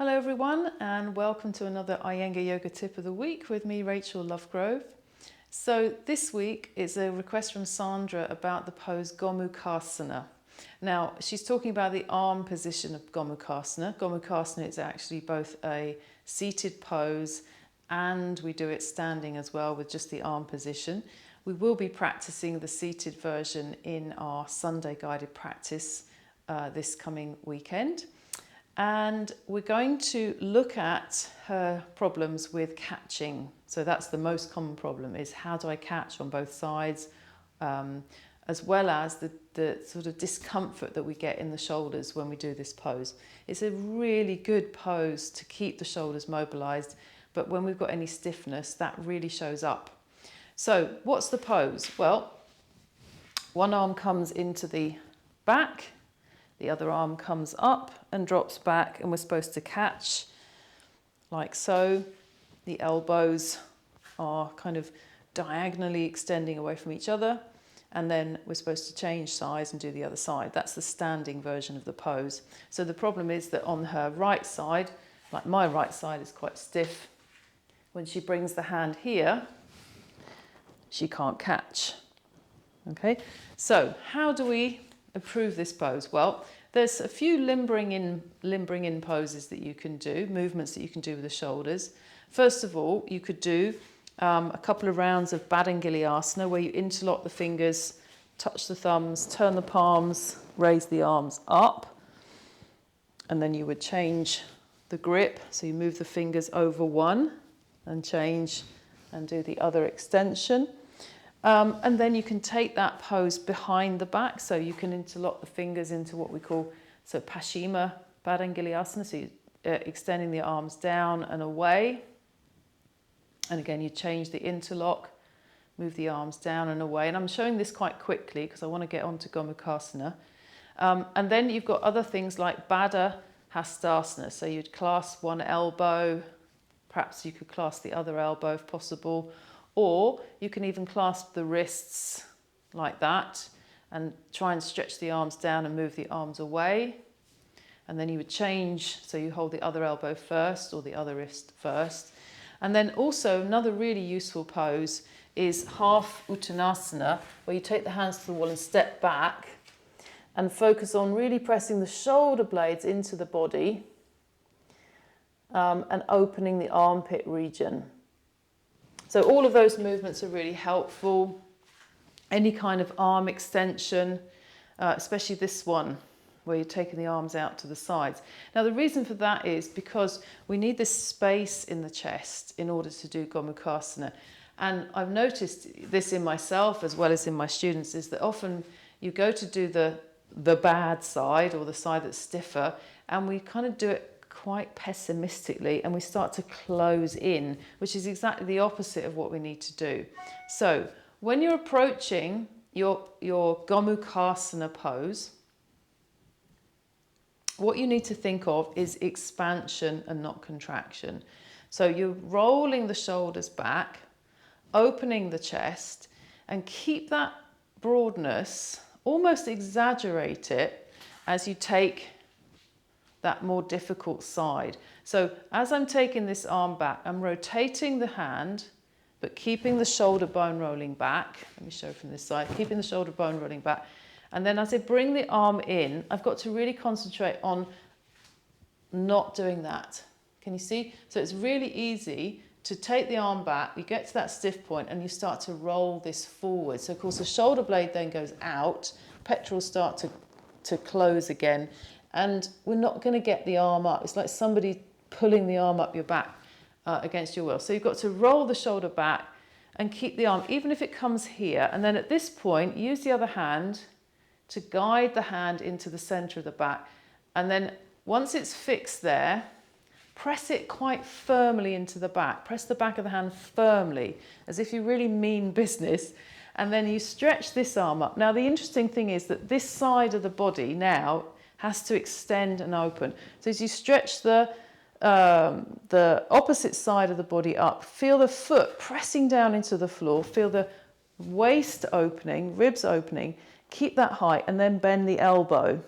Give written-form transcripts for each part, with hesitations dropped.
Hello everyone, and welcome to another Iyengar Yoga Tip of the Week with me, Rachel Lovegrove. So this week is a request from Sandra about the pose Gomukasana. Now, she's talking about the arm position of Gomukasana. Gomukasana is actually both a seated pose and we do it standing as well with just the arm position. We will be practicing the seated version in our Sunday guided practice this coming weekend. And we're going to look at her problems with catching. So that's the most common problem, is how do I catch on both sides, as well as the sort of discomfort that we get in the shoulders when we do this pose. It's a really good pose to keep the shoulders mobilized, but when we've got any stiffness, that really shows up. So what's the pose? Well, one arm comes into the back, the other arm comes up and drops back, and we're supposed to catch like so. The elbows are kind of diagonally extending away from each other, and then we're supposed to change sides and do the other side. That's the standing version of the pose. So the problem is that on her right side, like my right side is quite stiff, when she brings the hand here, she can't catch. Okay, so how do we improve this pose? Well, there's a few limbering in poses that you can do, movements that you can do with the shoulders. First of all, you could do a couple of rounds of Badangiliasana, where you interlock the fingers, touch the thumbs, turn the palms, raise the arms up, and then you would change the grip. So you move the fingers over one and change and do the other extension. And then you can take that pose behind the back, so you can interlock the fingers into what we call Pashima Badangiliasana, so you're extending the arms down and away. And again, you change the interlock, move the arms down and away. And I'm showing this quite quickly because I want to get on to Gomukasana. And then you've got other things like Baddha Hastasana, so you'd clasp one elbow, perhaps you could clasp the other elbow if possible, or you can even clasp the wrists like that and try and stretch the arms down and move the arms away. And then you would change, so you hold the other elbow first or the other wrist first. And then also another really useful pose is half Uttanasana, where you take the hands to the wall and step back and focus on really pressing the shoulder blades into the body and opening the armpit region. So all of those movements are really helpful. Any kind of arm extension, especially this one, where you're taking the arms out to the sides. Now the reason for that is because we need this space in the chest in order to do Gomukasana. And I've noticed this in myself as well as in my students, is that often you go to do the bad side, or the side that's stiffer, and we kind of do it quite pessimistically, and we start to close in, which is exactly the opposite of what we need to do. So when you're approaching your Gomukasana pose, what you need to think of is expansion and not contraction. So you're rolling the shoulders back, opening the chest, and keep that broadness, almost exaggerate it as you take that more difficult side. So as I'm taking this arm back, I'm rotating the hand, but keeping the shoulder bone rolling back. Let me show from this side, keeping the shoulder bone rolling back. And then as I bring the arm in, I've got to really concentrate on not doing that. Can you see? So it's really easy to take the arm back, you get to that stiff point and you start to roll this forward. So of course the shoulder blade then goes out, pectorals start to close again, and we're not going to get the arm up. It's like somebody pulling the arm up your back against your will. So you've got to roll the shoulder back and keep the arm, even if it comes here. And then at this point, use the other hand to guide the hand into the center of the back. And then once it's fixed there, press it quite firmly into the back. Press the back of the hand firmly, as if you really mean business. And then you stretch this arm up. Now, the interesting thing is that this side of the body now has to extend and open. So as you stretch the opposite side of the body up, feel the foot pressing down into the floor, feel the waist opening, ribs opening, keep that height, and then bend the elbow.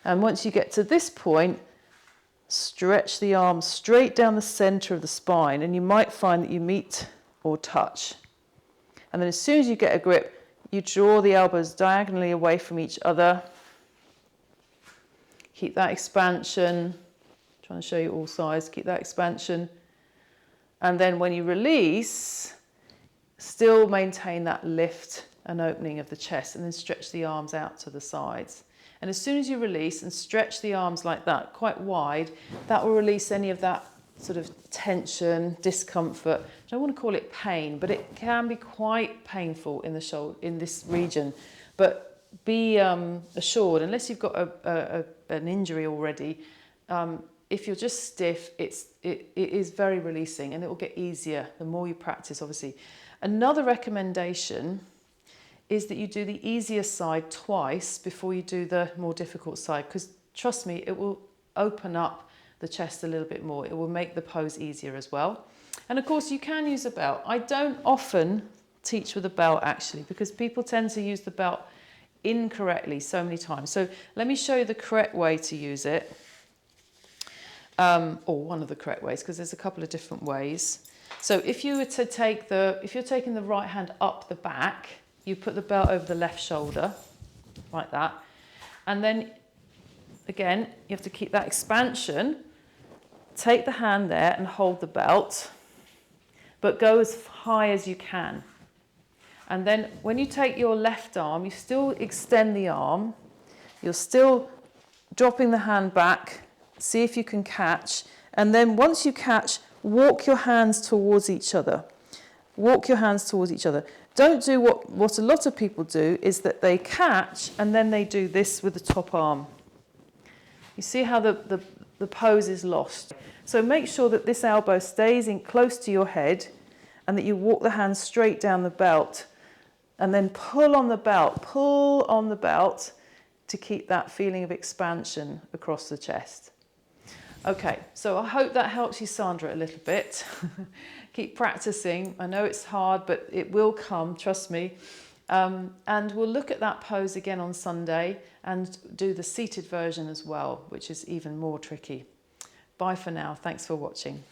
And once you get to this point, Stretch the arms straight down the center of the spine, and you might find that you meet or touch. And then as soon as you get a grip, you draw the elbows diagonally away from each other. Keep that expansion. I'm trying to show you all sides. Keep that expansion. And then when you release, still maintain that lift and opening of the chest, and then stretch the arms out to the sides. And as soon as you release and stretch the arms like that, quite wide, that will release any of that sort of tension, discomfort. I don't want to call it pain, but it can be quite painful in the shoulder, in this region. But be assured, unless you've got an injury already, if you're just stiff, it is very releasing, and it will get easier the more you practice, obviously. Another recommendation is that you do the easier side twice before you do the more difficult side, because trust me, it will open up the chest a little bit more. It will make the pose easier as well. And of course you can use a belt. I don't often teach with a belt actually, because people tend to use the belt incorrectly so many times. So let me show you the correct way to use it, or one of the correct ways, because there's a couple of different ways. So if you were to take if you're taking the right hand up the back, you put the belt over the left shoulder, like that. And then, again, you have to keep that expansion. Take the hand there and hold the belt, but go as high as you can. And then when you take your left arm, you still extend the arm. You're still dropping the hand back. See if you can catch. And then once you catch, walk your hands towards each other. Walk your hands towards each other. Don't do what a lot of people do, is that they catch and then they do this with the top arm. You see how the pose is lost. So make sure that this elbow stays in close to your head, and that you walk the hands straight down the belt, and then pull on the belt to keep that feeling of expansion across the chest. Okay, so I hope that helps you, Sandra, a little bit. Keep practicing. I know it's hard, but it will come, trust me. And we'll look at that pose again on Sunday and do the seated version as well, which is even more tricky. Bye for now. Thanks for watching.